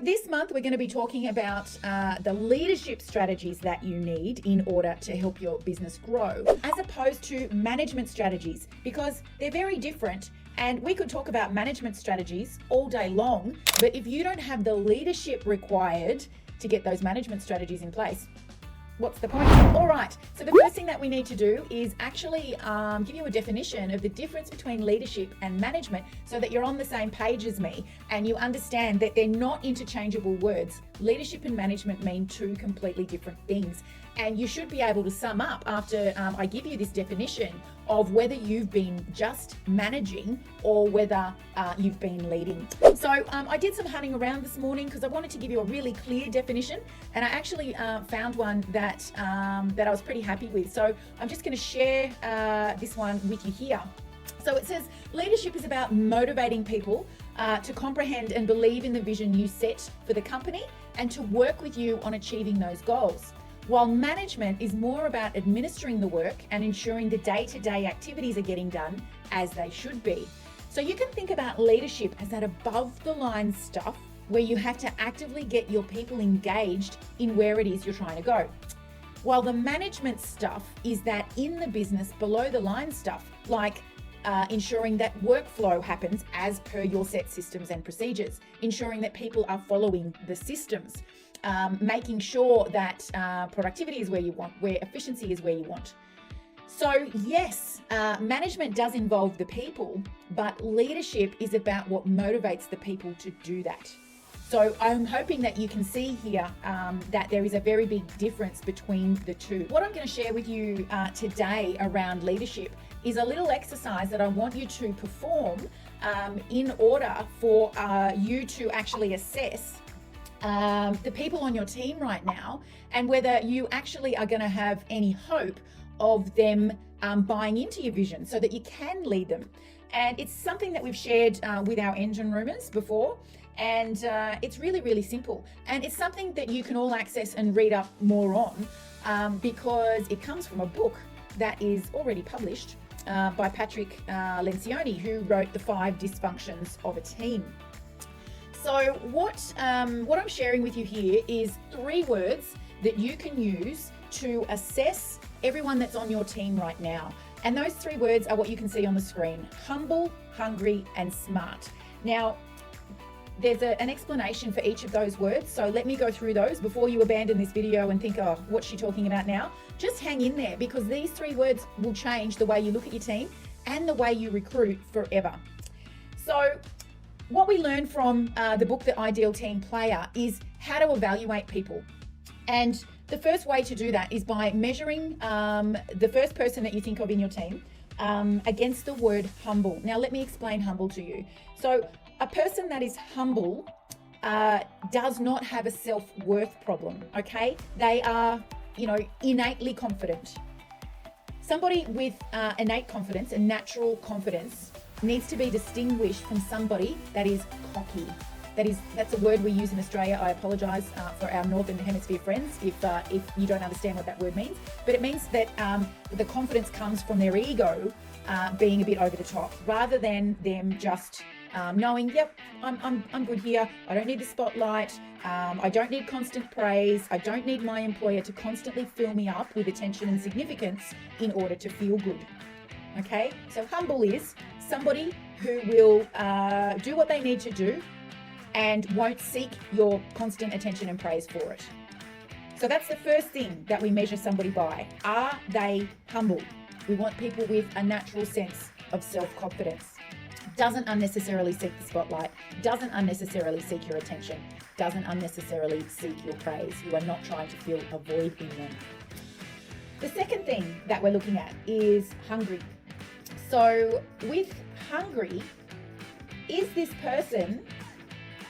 this month we're going to be talking about the leadership strategies that you need in order to help your business grow, as opposed to management strategies, because they're very different. And we could talk about management strategies all day long, but if you don't have the leadership required to get those management strategies in place, what's the point? All right, so the first thing that we need to do is actually give you a definition of the difference between leadership and management so that you're on the same page as me and you understand that they're not interchangeable words. Leadership and management mean two completely different things. And you should be able to sum up after I give you this definition of whether you've been just managing or whether you've been leading. So I did some hunting around this morning because I wanted to give you a really clear definition, and I actually found one that I was pretty happy with. So I'm just going to share this one with you here. So it says, leadership is about motivating people to comprehend and believe in the vision you set for the company and to work with you on achieving those goals. While management is more about administering the work and ensuring the day-to-day activities are getting done as they should be. So you can think about leadership as that above-the-line stuff where you have to actively get your people engaged in where it is you're trying to go. While the management stuff is that in the business below-the-line stuff, like ensuring that workflow happens as per your set systems and procedures, ensuring that people are following the systems, making sure that productivity is where you want, where efficiency is where you want. So yes, management does involve the people, but leadership is about what motivates the people to do that. So I'm hoping that you can see here that there is a very big difference between the two. What I'm going to share with you today around leadership is a little exercise that I want you to perform in order for you to actually assess the people on your team right now and whether you actually are going to have any hope of them buying into your vision so that you can lead them. And it's something that we've shared with our engine roomers before, and it's really, really simple. And it's something that you can all access and read up more on because it comes from a book that is already published by Patrick Lencioni, who wrote The 5 Dysfunctions of a Team. So what I'm sharing with you here is 3 words that you can use to assess everyone that's on your team right now. And those 3 words are what you can see on the screen: humble, hungry, and smart. Now, there's an explanation for each of those words. So let me go through those before you abandon this video and think, oh, what's she talking about now? Just hang in there, because these 3 words will change the way you look at your team and the way you recruit forever. So what we learned from the book, The Ideal Team Player, is how to evaluate people. And the first way to do that is by measuring the first person that you think of in your team against the word humble. Now, let me explain humble to you. So a person that is humble does not have a self-worth problem, okay? They are, innately confident. Somebody with innate confidence and natural confidence needs to be distinguished from somebody that is cocky. That's a word we use in Australia. I apologise for our Northern Hemisphere friends if you don't understand what that word means. But it means that the confidence comes from their ego being a bit over the top, rather than them just knowing, yep, I'm good here. I don't need the spotlight. I don't need constant praise. I don't need my employer to constantly fill me up with attention and significance in order to feel good. Okay, so humble is somebody who will do what they need to do and won't seek your constant attention and praise for it. So that's the first thing that we measure somebody by. Are they humble? We want people with a natural sense of self-confidence. Doesn't unnecessarily seek the spotlight, doesn't unnecessarily seek your attention, doesn't unnecessarily seek your praise. You are not trying to fill a void in them. The second thing that we're looking at is hungry. So with hungry, is this person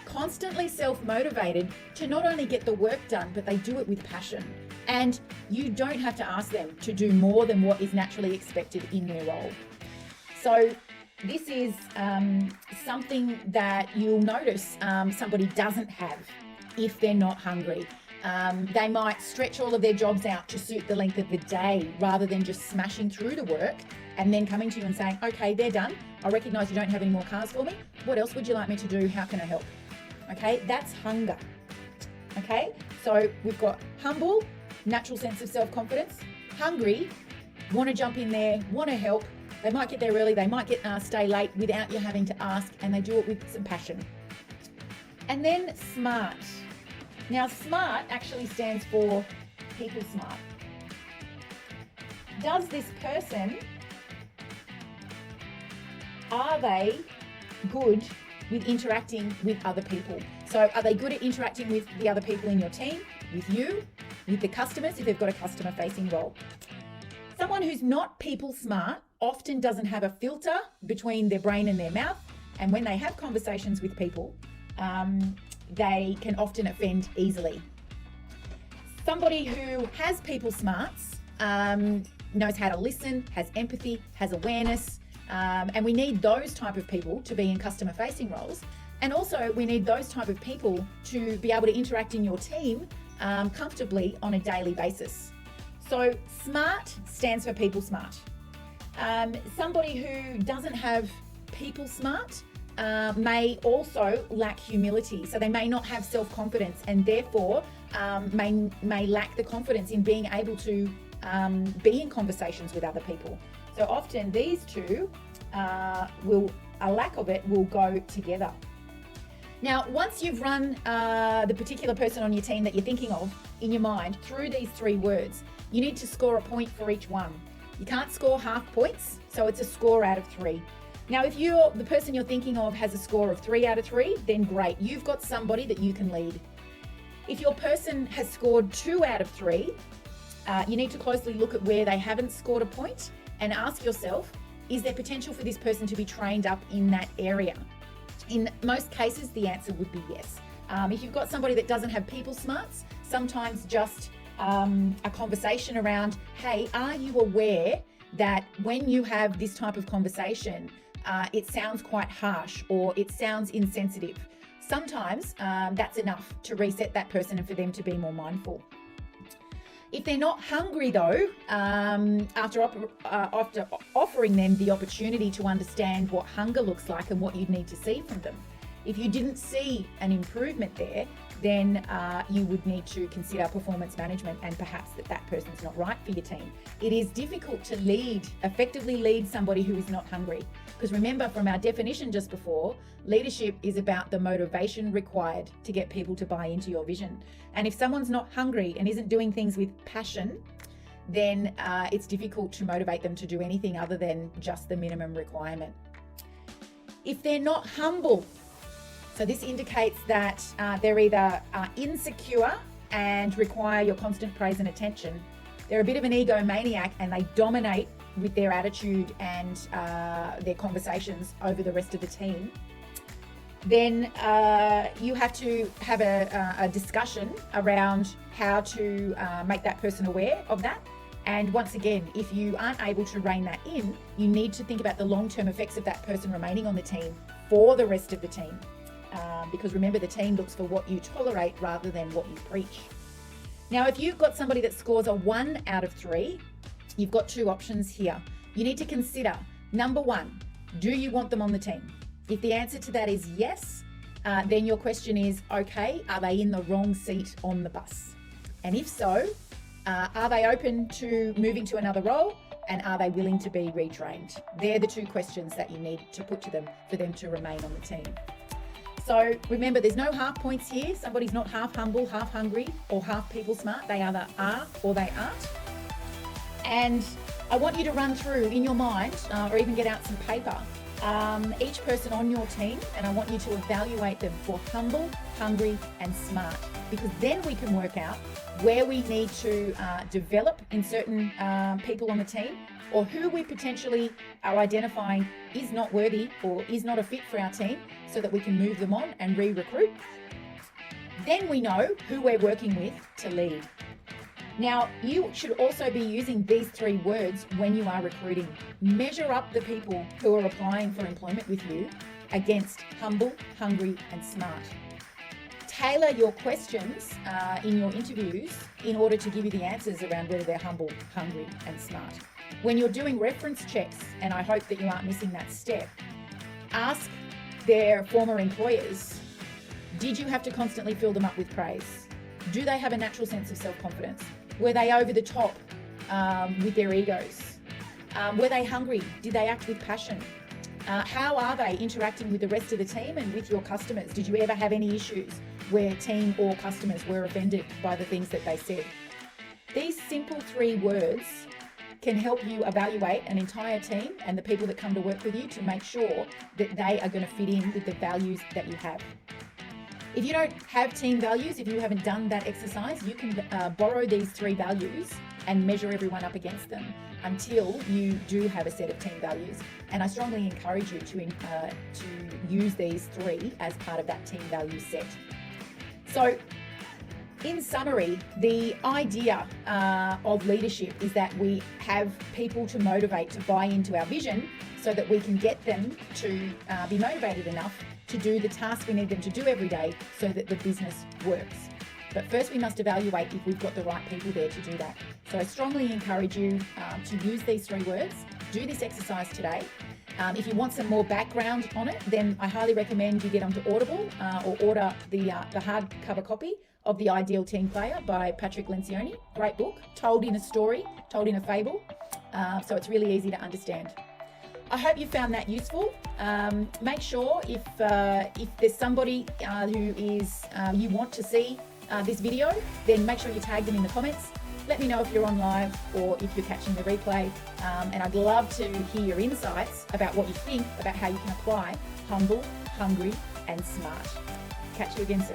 constantly self-motivated to not only get the work done, but they do it with passion? And you don't have to ask them to do more than what is naturally expected in their role. So this is something that you'll notice somebody doesn't have if they're not hungry. They might stretch all of their jobs out to suit the length of the day rather than just smashing through the work and then coming to you and saying, okay, they're done. I recognise you don't have any more cars for me. What else would you like me to do? How can I help? Okay, that's hunger. Okay, so we've got humble, natural sense of self-confidence, hungry, want to jump in there, want to help. They might get there early, they might stay late without you having to ask, and they do it with some passion. And then smart. Now, smart actually stands for people smart. Does this person, are they good with interacting with other people? So are they good at interacting with the other people in your team, with you, with the customers, if they've got a customer-facing role? Someone who's not people smart often doesn't have a filter between their brain and their mouth, and when they have conversations with people, they can often offend easily. Somebody who has people smarts knows how to listen, has empathy, has awareness, and we need those type of people to be in customer-facing roles. And also we need those type of people to be able to interact in your team comfortably on a daily basis. So SMART stands for people smart. Somebody who doesn't have people smart may also lack humility. So they may not have self-confidence, and therefore may lack the confidence in being able to be in conversations with other people. So often these two a lack of it will go together. Now, once you've run the particular person on your team that you're thinking of in your mind through these 3 words, you need to score a point for each one. You can't score half points, so it's a score out of 3. Now, if the person you're thinking of has a score of 3 out of 3, then great, you've got somebody that you can lead. If your person has scored 2 out of 3, you need to closely look at where they haven't scored a point and ask yourself, is there potential for this person to be trained up in that area? In most cases, the answer would be yes. If you've got somebody that doesn't have people smarts, sometimes just a conversation around, hey, are you aware that when you have this type of conversation, it sounds quite harsh or it sounds insensitive? Sometimes that's enough to reset that person and for them to be more mindful. If they're not hungry though, after offering them the opportunity to understand what hunger looks like and what you'd need to see from them, if you didn't see an improvement there, then you would need to consider performance management, and perhaps that person's not right for your team. It is difficult to effectively lead somebody who is not hungry. Because remember, from our definition just before, leadership is about the motivation required to get people to buy into your vision. And if someone's not hungry and isn't doing things with passion, then it's difficult to motivate them to do anything other than just the minimum requirement. If they're not humble, so this indicates that they're either insecure and require your constant praise and attention. They're a bit of an egomaniac and they dominate with their attitude and their conversations over the rest of the team. Then you have to have a discussion around how to make that person aware of that. And once again, if you aren't able to rein that in, you need to think about the long-term effects of that person remaining on the team for the rest of the team. Because remember, the team looks for what you tolerate rather than what you preach. Now, if you've got somebody that scores a 1 out of 3, you've got 2 options here. You need to consider, number 1, do you want them on the team? If the answer to that is yes, then your question is, okay, are they in the wrong seat on the bus? And if so, are they open to moving to another role? And are they willing to be retrained? They're the 2 questions that you need to put to them for them to remain on the team. So remember, there's no half points here. Somebody's not half humble, half hungry, or half people smart. They either are or they aren't. And I want you to run through in your mind, or even get out some paper, each person on your team, and I want you to evaluate them for humble, hungry, and smart, because then we can work out where we need to develop in certain people on the team, or who we potentially are identifying is not worthy or is not a fit for our team, so that we can move them on and re-recruit. Then we know who we're working with to lead. Now, you should also be using these 3 words when you are recruiting. Measure up the people who are applying for employment with you against humble, hungry, and smart. Tailor your questions in your interviews in order to give you the answers around whether they're humble, hungry, and smart. When you're doing reference checks, and I hope that you aren't missing that step, ask their former employers Did you have to constantly fill them up with praise? Do they have a natural sense of self-confidence? Were they over the top with their egos? Were they hungry? Did they act with passion? How are they interacting with the rest of the team and with your customers? Did you ever have any issues where team or customers were offended by the things that they said? These simple 3 words can help you evaluate an entire team and the people that come to work with you to make sure that they are going to fit in with the values that you have. If you don't have team values, if you haven't done that exercise, you can borrow these 3 values and measure everyone up against them until you do have a set of team values. And I strongly encourage you to use these 3 as part of that team value set. So, in summary, the idea of leadership is that we have people to motivate to buy into our vision so that we can get them to be motivated enough to do the task we need them to do every day so that the business works. But first we must evaluate if we've got the right people there to do that. So I strongly encourage you to use these 3 words. Do this exercise today. If you want some more background on it, then I highly recommend you get onto Audible or order the hardcover copy of The Ideal Team Player by Patrick Lencioni. Great book, told in a story, told in a fable. So it's really easy to understand. I hope you found that useful. Make sure if there's somebody who is you want to see this video, then make sure you tag them in the comments. Let me know if you're on live or if you're catching the replay. And I'd love to hear your insights about what you think about how you can apply humble, hungry, and smart. Catch you again soon.